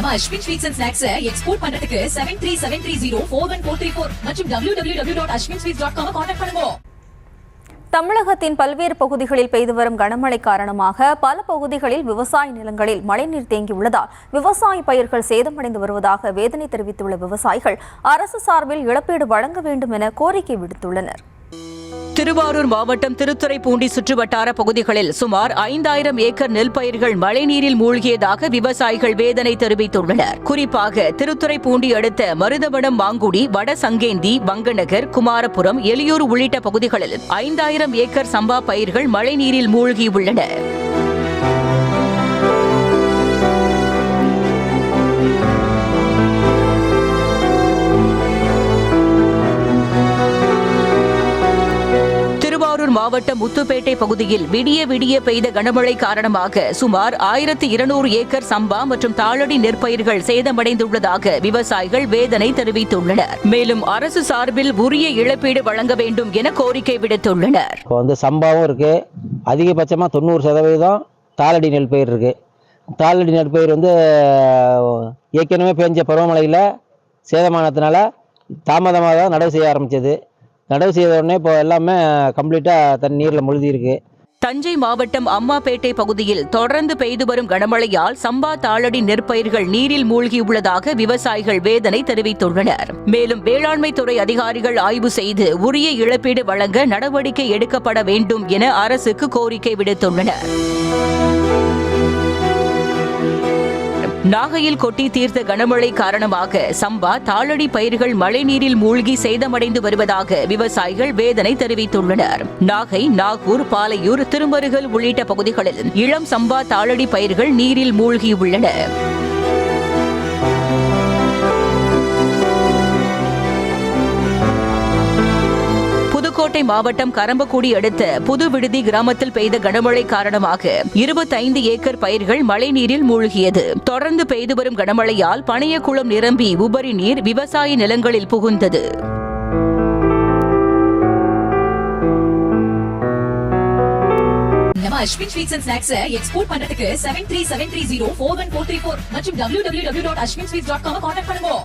நம்ம Ashwin sweets and snacks export பண்றதுக்கு 7373041434 மற்றும் www.ashwinsweets.com கான்டாக்ட் பண்ணுங்க. தமிழகத்தின் பல்வேறு பகுதிகளில் பெய்து வரும் கனமழை காரணமாக பல பகுதிகளில் விவசாய நிலங்களில் மழைநீர் தேங்கியுள்ளதால் விவசாய பயிர்கள் சேதமடைந்து வருவதாக வேதனை தெரிவித்துள்ள விவசாயிகள் அரசு சார்பில் இழப்பீடு வழங்க வேண்டும் என கோரிக்கை விடுத்துள்ளனர். திருவாரூர் மாவட்டம் திருத்துறைப்பூண்டி சுற்றுவட்டார பகுதிகளில் சுமார் 5000 ஏக்கர் நெல் பயிர்கள் மழைநீரில் மூழ்கியதாக விவசாயிகள் வேதனை தெரிவித்துள்ளனர். குறிப்பாக திருத்துறைப்பூண்டி அடுத்த மருதவனம், மாங்குடி, வட சங்கேந்தி, வங்கநகர், குமாரபுரம், எலியூர் உள்ளிட்ட பகுதிகளில் 5000 ஏக்கர் சம்பா பயிர்கள் மழைநீரில் மூழ்கியுள்ளன. மாவட்டம் முத்துப்பேட்டை பகுதியில் விடிய விடிய பெய்த கனமழை காரணமாக சுமார் 1200 ஏக்கர் சம்பா மற்றும் தாளடி நெற்பயிர்கள் சேதமடைந்துள்ளதாக விவசாயிகள் வேதனை தெரிவித்துள்ளனர். மேலும் அரசு சார்பில் உரிய இழப்பீடு வழங்க வேண்டும் என கோரிக்கை விடுத்துள்ளனர். சம்பாவும் இருக்கு, அதிகபட்சமா 90% தாளடி நெற்பயிர் இருக்கு. தாளடி நெற்பயிர் ஏற்கனவே பெஞ்ச பருவமழையில சேதமானதுனால தாமதமாக தான் நடவு செய்ய ஆரம்பிச்சது. நடவு செய்த உடனே இப்போ எல்லாமே கம்ப்ளீட்டா நீர்ல முழுதி இருக்கு. தஞ்சை மாவட்டம் அம்மாப்பேட்டை பகுதியில் தொடர்ந்து பெய்து வரும் கனமழையால் சம்பா தாளடி நெற்பயிர்கள் நீரில் மூழ்கியுள்ளதாக விவசாயிகள் வேதனை தெரிவித்துள்ளனர். மேலும் வேளாண்மை துறை அதிகாரிகள் ஆய்வு செய்து உரிய இழப்பீடு வழங்க நடவடிக்கை எடுக்கப்பட வேண்டும் என அரசுக்கு கோரிக்கை விடுத்துள்ளனர். நாகையில் கொட்டி தீர்த்த கனமழை காரணமாக சம்பா தாளடி பயிர்கள் மழைநீரில் மூழ்கி சேதமடைந்து வருவதாக விவசாயிகள் வேதனை தெரிவித்துள்ளனர். நாகை, நாகூர், பாலையூர், திருமருகல் உள்ளிட்ட பகுதிகளில் இளம் சம்பா தாளடி பயிர்கள் நீரில் மூழ்கியுள்ளன. புதுக்கோட்டை மாவட்டம் கரம்பக்குடி அடுத்த புது விடுதி கிராமத்தில் பெய்த கனமழை காரணமாக 25 ஏக்கர் பயிர்கள் மழைநீரில் மூழ்கியது. தொடர்ந்து பெய்து வரும் கனமழையால் பனையக்குளம் நிரம்பி உபரி நீர் விவசாய நிலங்களில் புகுந்தது. நம்ம Ashwin sweets and snacks export பண்றதுக்கு 7373041434 மற்றும் www.ashwinsweets.com கான்டாக்ட் பண்ணுங்க.